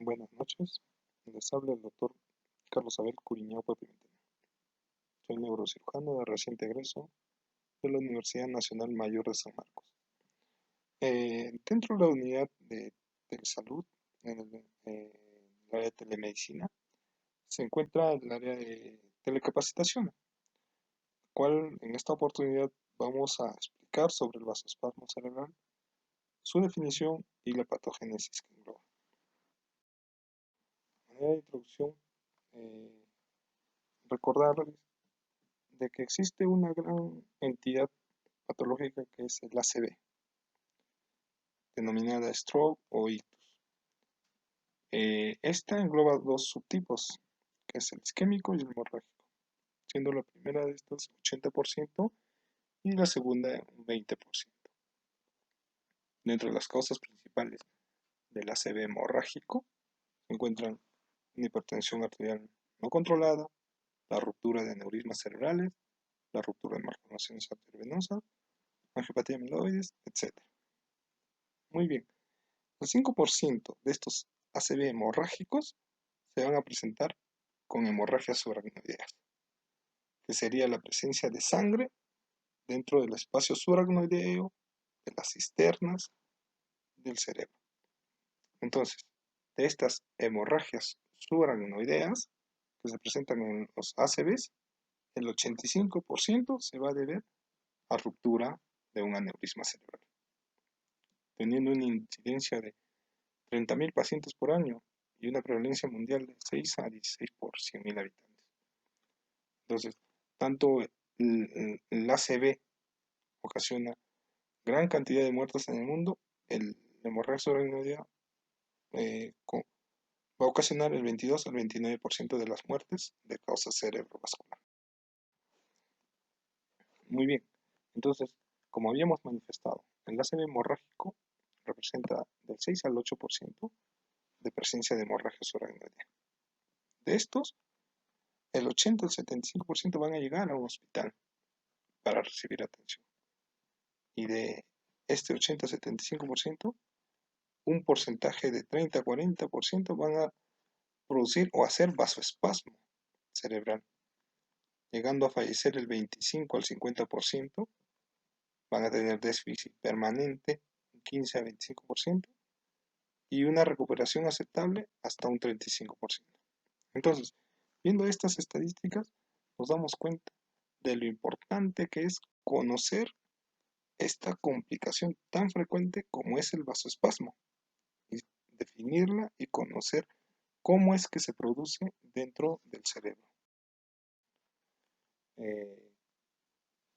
Buenas noches, les habla el doctor Carlos Abel Curiñaupa Pimentel. Soy neurocirujano de reciente egreso de la Universidad Nacional Mayor de San Marcos. Dentro de la unidad de telesalud, en el área de telemedicina, se encuentra el área de telecapacitación, cual en esta oportunidad vamos a explicar sobre el vasoespasmo cerebral, su definición y la patogénesis que engloba. De manera de introducción, recordarles de que existe una gran entidad patológica que es el ACV, denominada stroke o ictus. Esta engloba dos subtipos, que es el isquémico y el hemorrágico, siendo la primera de estas 80% y la segunda un 20%. Dentro de las causas principales del ACV hemorrágico se encuentran una hipertensión arterial no controlada, la ruptura de aneurismas cerebrales, la ruptura de malformaciones arteriovenosas, angiopatía amiloides, etc. Muy bien, el 5% de estos ACV hemorrágicos se van a presentar con hemorragias subaracnoideas, que sería la presencia de sangre dentro del espacio subaracnoideo, de las cisternas del cerebro. Entonces, de estas hemorragias subaracnoideas que se presentan en los ACVs, el 85% se va a deber a ruptura de un aneurisma cerebral, teniendo una incidencia de 30.000 pacientes por año y una prevalencia mundial de 6 a 16 por 100.000 habitantes. Entonces, tanto el ACV ocasiona gran cantidad de muertes en el mundo, la hemorragia subaracnoidea va a ocasionar el 22 al 29% de las muertes de causa cerebrovascular. Muy bien, entonces, como habíamos manifestado, el ACV hemorrágico representa del 6 al 8% de presencia de hemorragia subaracnoidea. De estos, el 80 al 75% van a llegar a un hospital para recibir atención. Y de este 80 al 75%, un porcentaje de 30 a 40% van a producir o hacer vasoespasmo cerebral, llegando a fallecer el 25 al 50%, van a tener déficit permanente, 15 a 25%, y una recuperación aceptable hasta un 35%. Entonces, viendo estas estadísticas, nos damos cuenta de lo importante que es conocer esta complicación tan frecuente como es el vasoespasmo, y definirla y conocer cómo es que se produce dentro del cerebro.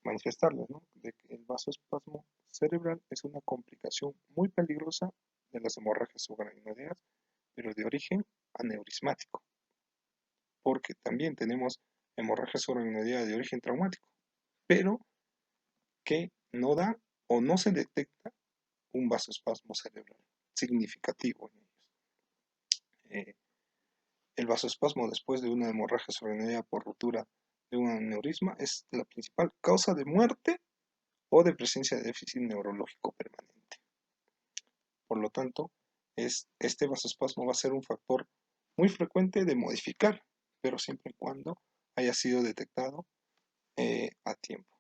Manifestarles, ¿no?, de que el vasoespasmo cerebral es una complicación muy peligrosa de las hemorragias subaracnoideas, pero de origen aneurismático, porque también tenemos hemorragia subaracnoidea de origen traumático, pero que no da o no se detecta un vasoespasmo cerebral significativo en ellos. El vasoespasmo después de una hemorragia subaracnoidea por ruptura de un aneurisma es la principal causa de muerte o de presencia de déficit neurológico permanente. Por lo tanto, este vasoespasmo va a ser un factor muy frecuente de modificar, pero siempre y cuando haya sido detectado a tiempo.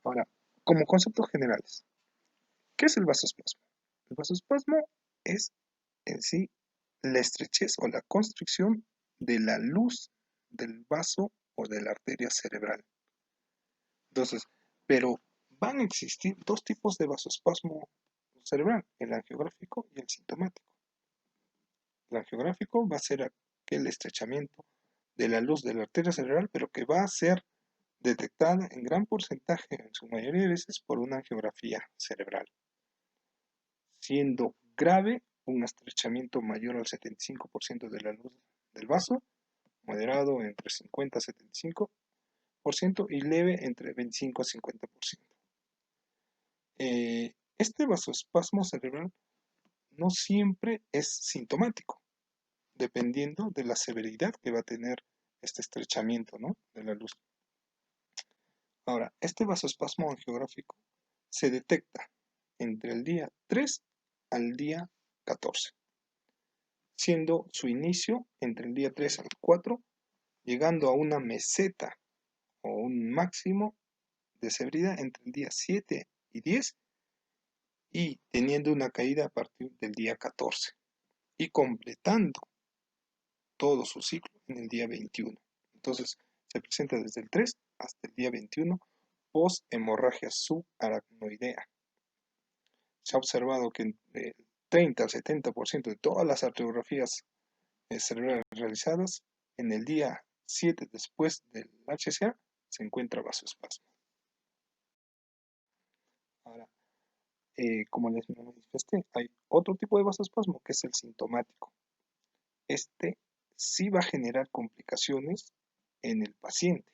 Ahora, como conceptos generales, ¿qué es el vasoespasmo? El vasoespasmo es en sí la estrechez o la constricción de la luz del vaso o de la arteria cerebral. Entonces, pero van a existir dos tipos de vasoespasmo cerebral, el angiográfico y el sintomático. El angiográfico va a ser aquel estrechamiento de la luz de la arteria cerebral, pero que va a ser detectada en gran porcentaje, en su mayoría de veces, por una angiografía cerebral, siendo grave un estrechamiento mayor al 75% de la luz del vaso, moderado entre 50 a 75% y leve entre 25 a 50%. Este vasoespasmo cerebral no siempre es sintomático, dependiendo de la severidad que va a tener este estrechamiento, ¿no?, de la luz. Ahora, este vasoespasmo angiográfico se detecta entre el día 3 al día 14. siendo su inicio entre el día 3 al 4, llegando a una meseta o un máximo de severidad entre el día 7 y 10 y teniendo una caída a partir del día 14 y completando todo su ciclo en el día 21. Entonces se presenta desde el 3 hasta el día 21 post hemorragia subaracnoidea. Se ha observado que entre el 30 al 70% de todas las arteriografías cerebrales realizadas en el día 7 después del HCA se encuentra vasoespasmo. Ahora, como les manifesté, hay otro tipo de vasoespasmo que es el sintomático. Este sí va a generar complicaciones en el paciente.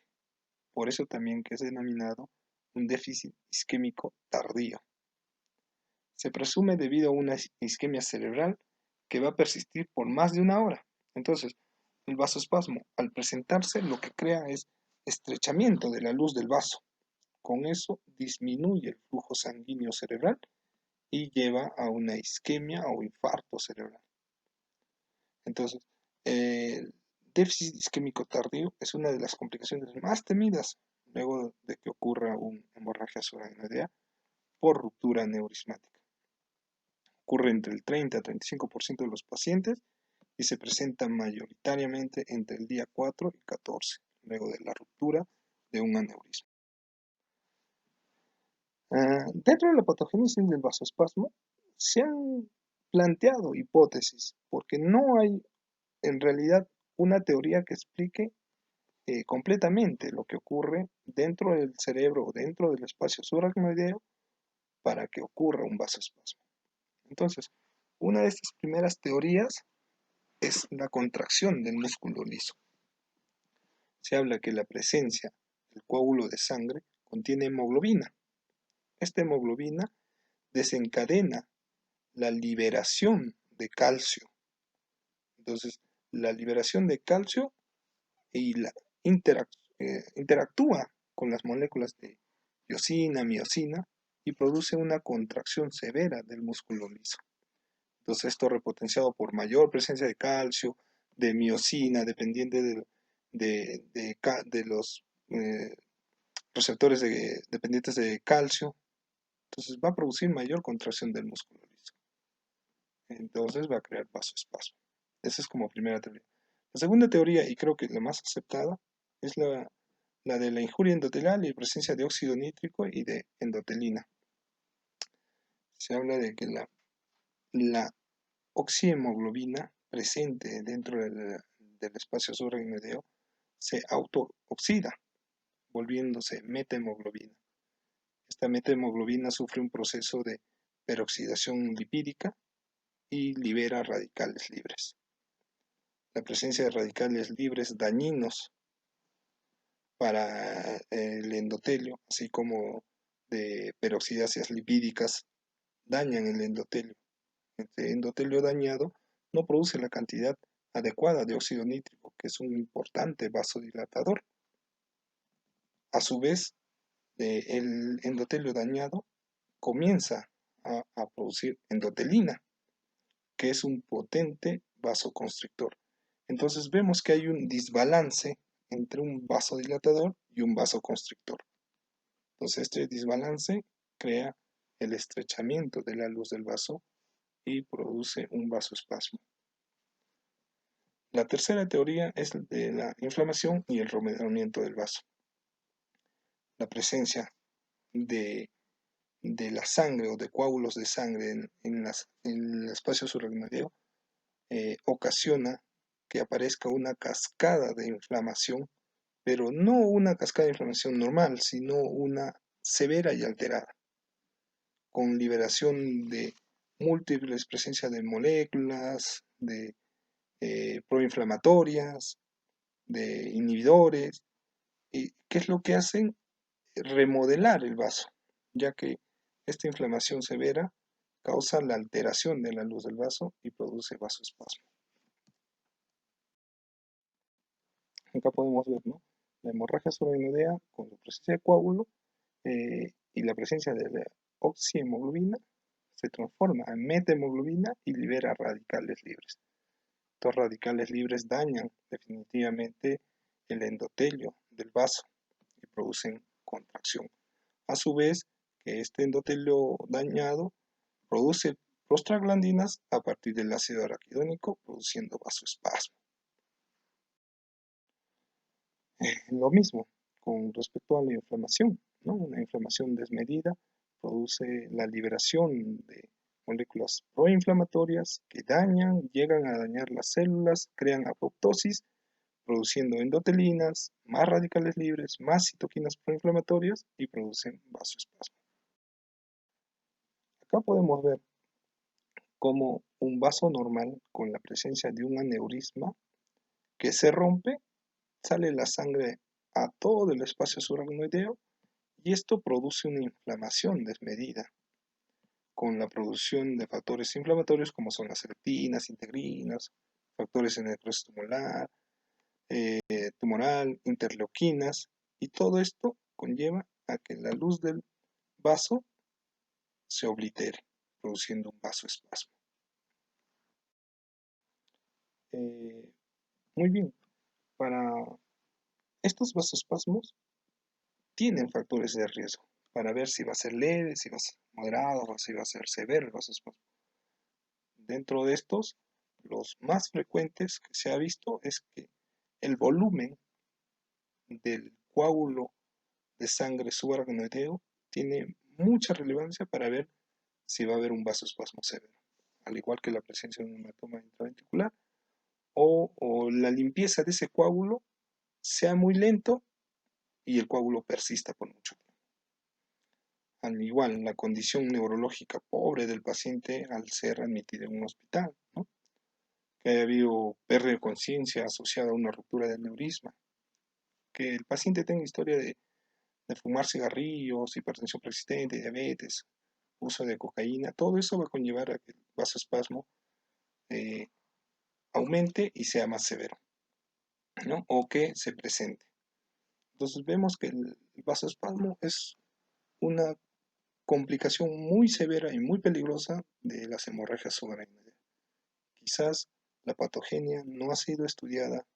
Por eso también que es denominado un déficit isquémico tardío. Se presume debido a una isquemia cerebral que va a persistir por más de una hora. Entonces, el vasoespasmo, al presentarse, lo que crea es estrechamiento de la luz del vaso. Con eso disminuye el flujo sanguíneo cerebral y lleva a una isquemia o infarto cerebral. Entonces, el déficit isquémico tardío es una de las complicaciones más temidas luego de que ocurra una hemorragia subaracnoidea por ruptura aneurismática. Ocurre entre el 30 a 35% de los pacientes y se presenta mayoritariamente entre el día 4 y 14, luego de la ruptura de un aneurisma. Dentro de la patogénesis del vasoespasmo se han planteado hipótesis, porque no hay en realidad una teoría que explique completamente lo que ocurre dentro del cerebro o dentro del espacio subaracnoideo para que ocurra un vasoespasmo. Entonces, una de estas primeras teorías es la contracción del músculo liso. Se habla que la presencia del coágulo de sangre contiene hemoglobina. Esta hemoglobina desencadena la liberación de calcio. Entonces, la liberación de calcio y la interactúa con las moléculas de tiosina, miosina y produce una contracción severa del músculo liso. Entonces, esto repotenciado por mayor presencia de calcio, de miosina, dependiente de los receptores dependientes de calcio. Entonces, va a producir mayor contracción del músculo liso. Entonces, va a crear vasoespasmo. Esa es como primera teoría. La segunda teoría, y creo que la más aceptada, es la de la injuria endotelial y presencia de óxido nítrico y de endotelina. Se habla de que la oxihemoglobina presente dentro del espacio subaracnoideo se autooxida, volviéndose metahemoglobina. Esta metahemoglobina sufre un proceso de peroxidación lipídica y libera radicales libres. La presencia de radicales libres dañinos para el endotelio, así como de peroxidasas lipídicas, dañan el endotelio. Este endotelio dañado no produce la cantidad adecuada de óxido nítrico, que es un importante vasodilatador. A su vez, el endotelio dañado comienza a producir endotelina, que es un potente vasoconstrictor. Entonces vemos que hay un desbalance entre un vasodilatador y un vasoconstrictor. Entonces este desbalance crea el estrechamiento de la luz del vaso y produce un vasoespasmo. La tercera teoría es de la inflamación y el remedamiento del vaso. La presencia de la sangre o de coágulos de sangre en el espacio subaracnoideo ocasiona que aparezca una cascada de inflamación, pero no una cascada de inflamación normal, sino una severa y alterada, con liberación de múltiples presencias de moléculas, de proinflamatorias, de inhibidores, y ¿qué es lo que hacen? Remodelar el vaso, ya que esta inflamación severa causa la alteración de la luz del vaso y produce vasoespasmo. Acá podemos ver, ¿no?, la hemorragia subaracnoidea con la presencia de coágulo y la presencia de la oxihemoglobina se transforma en metahemoglobina y libera radicales libres. estos radicales libres dañan definitivamente el endotelio del vaso y producen contracción. A su vez, que este endotelio dañado produce prostaglandinas a partir del ácido araquidónico, produciendo vasoespasmo. Lo mismo con respecto a la inflamación, ¿no? Una inflamación desmedida produce la liberación de moléculas proinflamatorias que dañan, llegan a dañar las células, crean apoptosis, produciendo endotelinas, más radicales libres, más citoquinas proinflamatorias y producen vasoespasmo. Acá podemos ver cómo un vaso normal con la presencia de un aneurisma que se rompe, sale la sangre a todo el espacio subaracnoideo y esto produce una inflamación desmedida con la producción de factores inflamatorios como son las leptinas, integrinas, factores de necrosis tumoral, interleuquinas, y todo esto conlleva a que la luz del vaso se oblitere, produciendo un vasoespasmo. Muy bien, para estos vasoespasmos tienen factores de riesgo para ver si va a ser leve, si va a ser moderado o si va a ser severo el vasoespasmo. Dentro de estos, los más frecuentes que se ha visto es que el volumen del coágulo de sangre subaracnoideo tiene mucha relevancia para ver si va a haber un vasoespasmo severo, al igual que la presencia de un hematoma intraventricular o la limpieza de ese coágulo sea muy lento y el coágulo persista por mucho tiempo. Al igual, la condición neurológica pobre del paciente al ser admitido en un hospital, ¿no? Que haya habido pérdida de conciencia asociada a una ruptura del aneurisma, que el paciente tenga historia de fumar cigarrillos, hipertensión persistente, diabetes, uso de cocaína, todo eso va a conllevar a que el vasoespasmo eh, aumente y sea más severo, ¿no? O que se presente. Entonces vemos que el vasoespasmo es una complicación muy severa y muy peligrosa de las hemorragias subaracnoideas. Quizás la patogenia no ha sido estudiada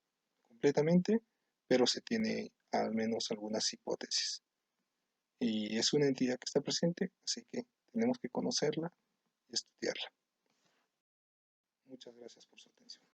completamente, pero se tiene al menos algunas hipótesis. Y es una entidad que está presente, así que tenemos que conocerla y estudiarla. Muchas gracias por su atención.